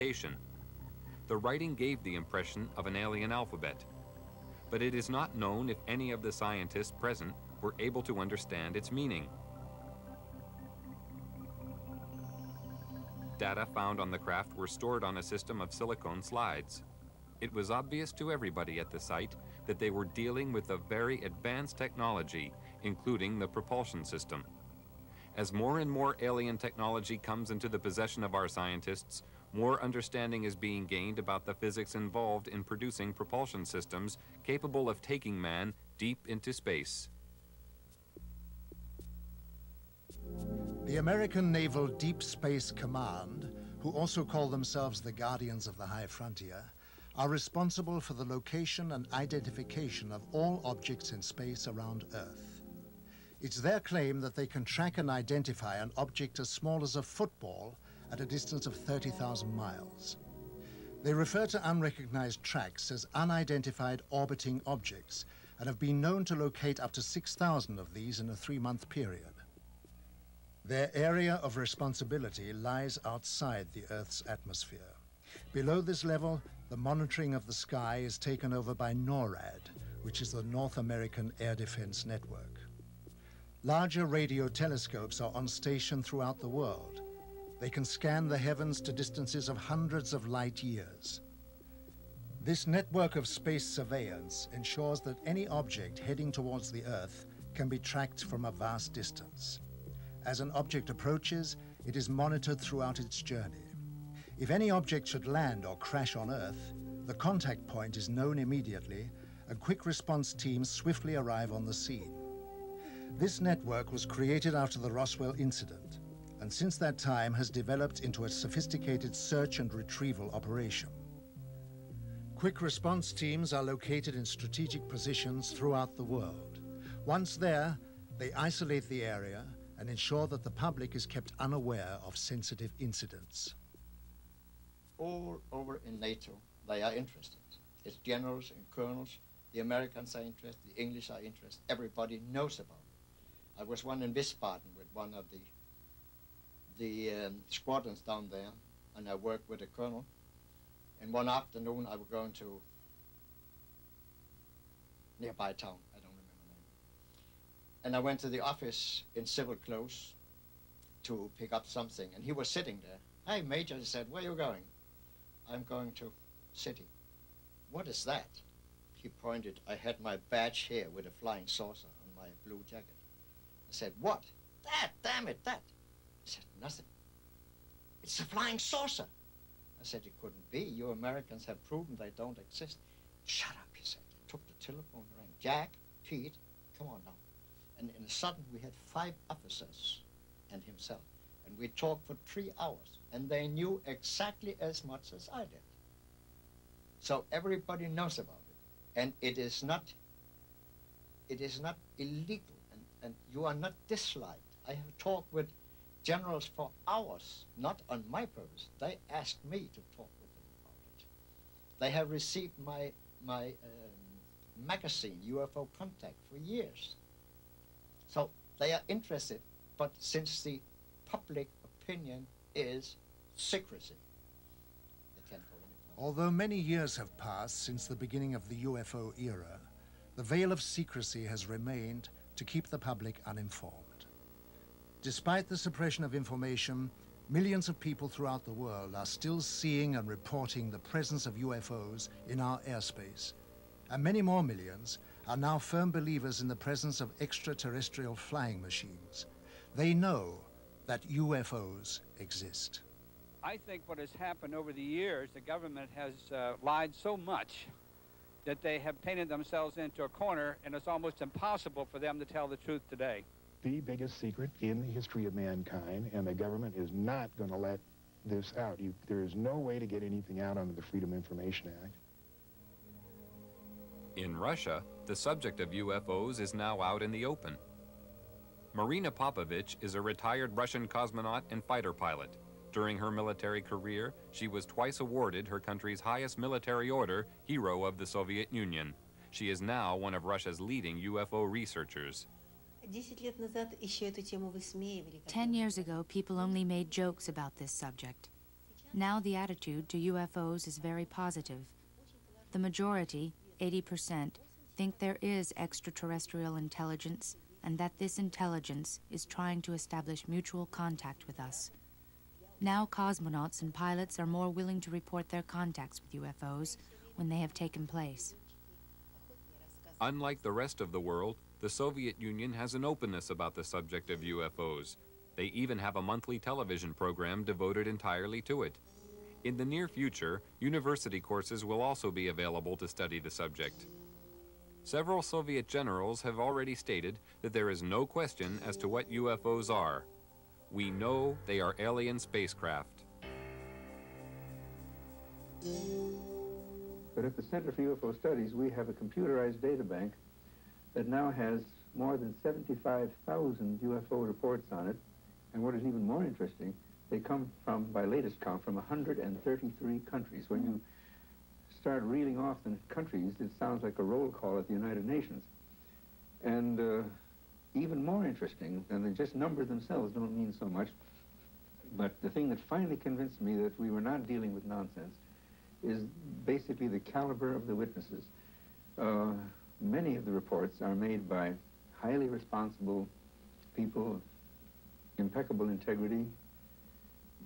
The writing gave the impression of an alien alphabet, but it is not known if any of the scientists present were able to understand its meaning. Data found on the craft were stored on a system of silicone slides. It was obvious to everybody at the site that they were dealing with a very advanced technology, including the propulsion system. As more and more alien technology comes into the possession of our scientists, more understanding is being gained about the physics involved in producing propulsion systems capable of taking man deep into space. The American Naval Deep Space Command, who also call themselves the Guardians of the High Frontier, are responsible for the location and identification of all objects in space around Earth. It's their claim that they can track and identify an object as small as a football at a distance of 30,000 miles. They refer to unrecognized tracks as unidentified orbiting objects and have been known to locate up to 6,000 of these in a 3-month period. Their area of responsibility lies outside the Earth's atmosphere. Below this level, the monitoring of the sky is taken over by NORAD, which is the North American Air Defense Network. Larger radio telescopes are on station throughout the world. They can scan the heavens to distances of hundreds of light years. This network of space surveillance ensures that any object heading towards the Earth can be tracked from a vast distance. As an object approaches, it is monitored throughout its journey. If any object should land or crash on Earth, the contact point is known immediately, and quick response teams swiftly arrive on the scene. This network was created after the Roswell incident, and since that time has developed into a sophisticated search and retrieval operation. Quick response teams are located in strategic positions throughout the world. Once there, they isolate the area and ensure that the public is kept unaware of sensitive incidents. All over in NATO, they are interested. It's generals and colonels. The Americans are interested, the English are interested. Everybody knows about it. I was one in Wiesbaden with one of the squadrons down there, and I worked with a colonel. And one afternoon, I was going to nearby town, I don't remember the name. And I went to the office in civil clothes to pick up something, and he was sitting there. Hey, Major, he said, where are you going? I'm going to city. What is that? He pointed. I had my badge here with a flying saucer on my blue jacket. I said, what? That, damn it, that. He said, nothing. It's a flying saucer. I said, it couldn't be. You Americans have proven they don't exist. Shut up, he said. He took the telephone, rang. Jack, Pete, come on now. And in a sudden, we had 5 officers and himself. And we talked for 3 hours, and they knew exactly as much as I did. So everybody knows about it, and it is not illegal, and you are not disliked. I have talked with generals for hours, not on my purpose. They asked me to talk with them about it. They have received my magazine, UFO Contact, for years. So they are interested, but since the public opinion is secrecy, they can't go any further. Although many years have passed since the beginning of the UFO era, the veil of secrecy has remained to keep the public uninformed. Despite the suppression of information, millions of people throughout the world are still seeing and reporting the presence of UFOs in our airspace, and many more millions are now firm believers in the presence of extraterrestrial flying machines. They know that UFOs exist. I think what has happened over the years, the government has lied so much that they have painted themselves into a corner, and it's almost impossible for them to tell the truth today. The biggest secret in the history of mankind, and the government is not going to let this out. There is no way to get anything out under the Freedom of Information Act. In Russia, the subject of UFOs is now out in the open. Marina Popovich is a retired Russian cosmonaut and fighter pilot. During her military career, she was twice awarded her country's highest military order, Hero of the Soviet Union. She is now one of Russia's leading UFO researchers. 10 years ago, people only made jokes about this subject. Now the attitude to UFOs is very positive. The majority, 80%, think there is extraterrestrial intelligence and that this intelligence is trying to establish mutual contact with us. Now cosmonauts and pilots are more willing to report their contacts with UFOs when they have taken place. Unlike the rest of the world, the Soviet Union has an openness about the subject of UFOs. They even have a monthly television program devoted entirely to it. In the near future, university courses will also be available to study the subject. Several Soviet generals have already stated that there is no question as to what UFOs are. We know they are alien spacecraft. But at the Center for UFO Studies, we have a computerized data bank that now has more than 75,000 UFO reports on it. And what is even more interesting, they come from, by latest count, from 133 countries. When you start reeling off the countries, it sounds like a roll call at the United Nations. And even more interesting, and the just numbers themselves don't mean so much, but the thing that finally convinced me that we were not dealing with nonsense is basically the caliber of the witnesses. Many of the reports are made by highly responsible people, impeccable integrity,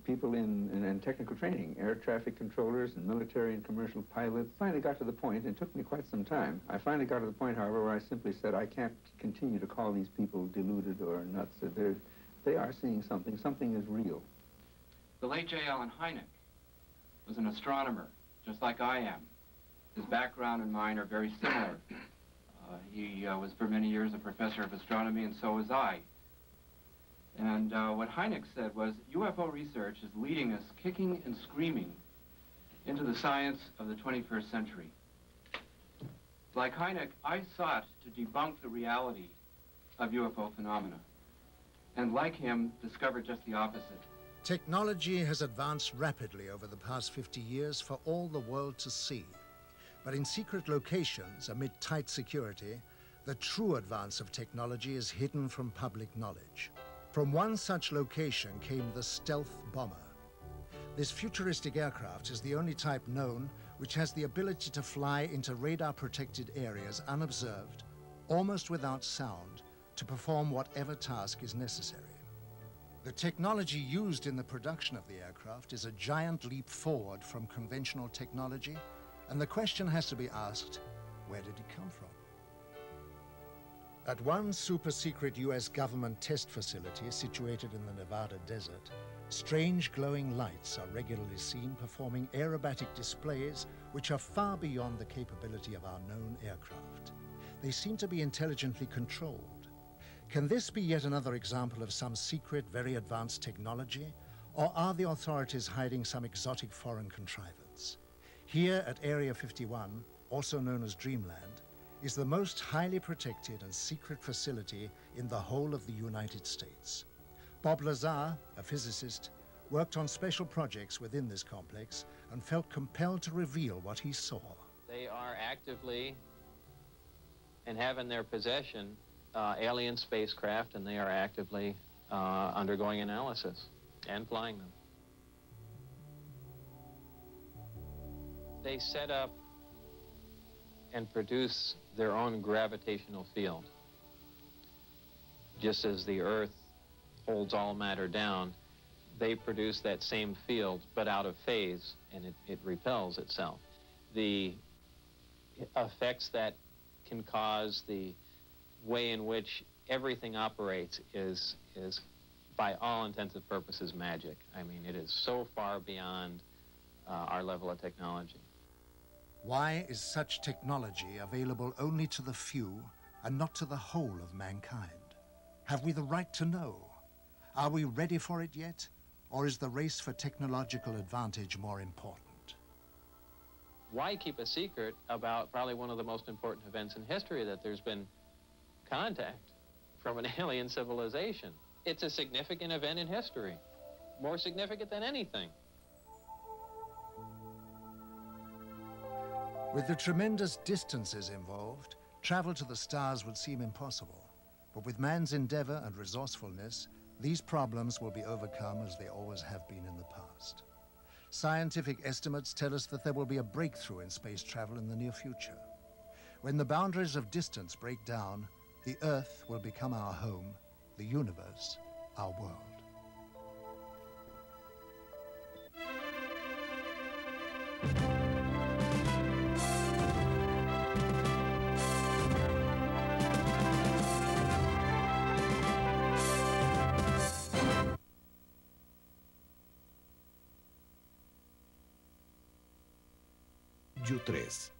people in technical training, air traffic controllers and military and commercial pilots. Finally got to the point, and it took me quite some time. I finally got to the point, however, where I simply said, I can't continue to call these people deluded or nuts. They are seeing something. Something is real. The late J. Allen Hynek was an astronomer, just like I am. His background and mine are very similar. He was for many years a professor of astronomy, and so was I. And what Hynek said was, UFO research is leading us kicking and screaming into the science of the 21st century. Like Hynek, I sought to debunk the reality of UFO phenomena, and like him, discovered just the opposite. Technology has advanced rapidly over the past 50 years for all the world to see. But in secret locations, amid tight security, the true advance of technology is hidden from public knowledge. From one such location came the stealth bomber. This futuristic aircraft is the only type known which has the ability to fly into radar-protected areas unobserved, almost without sound, to perform whatever task is necessary. The technology used in the production of the aircraft is a giant leap forward from conventional technology, and the question has to be asked, where did it come from? At one super-secret US government test facility situated in the Nevada desert, strange glowing lights are regularly seen performing aerobatic displays which are far beyond the capability of our known aircraft. They seem to be intelligently controlled. Can this be yet another example of some secret, very advanced technology? Or are the authorities hiding some exotic foreign contrivance? Here at Area 51, also known as Dreamland, is the most highly protected and secret facility in the whole of the United States. Bob Lazar, a physicist, worked on special projects within this complex and felt compelled to reveal what he saw. They are actively and have in their possession alien spacecraft, and they are actively undergoing analysis and flying them. They set up and produce their own gravitational field. Just as the Earth holds all matter down, they produce that same field, but out of phase, and it repels itself. The effects that can cause, the way in which everything operates is by all intents and purposes, magic. I mean, it is so far beyond our level of technology. Why is such technology available only to the few and not to the whole of mankind? Have we the right to know? Are we ready for it yet? Or is the race for technological advantage more important? Why keep a secret about probably one of the most important events in history, that there's been contact from an alien civilization? It's a significant event in history, more significant than anything. With the tremendous distances involved, travel to the stars would seem impossible. But with man's endeavor and resourcefulness, these problems will be overcome as they always have been in the past. Scientific estimates tell us that there will be a breakthrough in space travel in the near future. When the boundaries of distance break down, the Earth will become our home, the universe our world. Ju 3.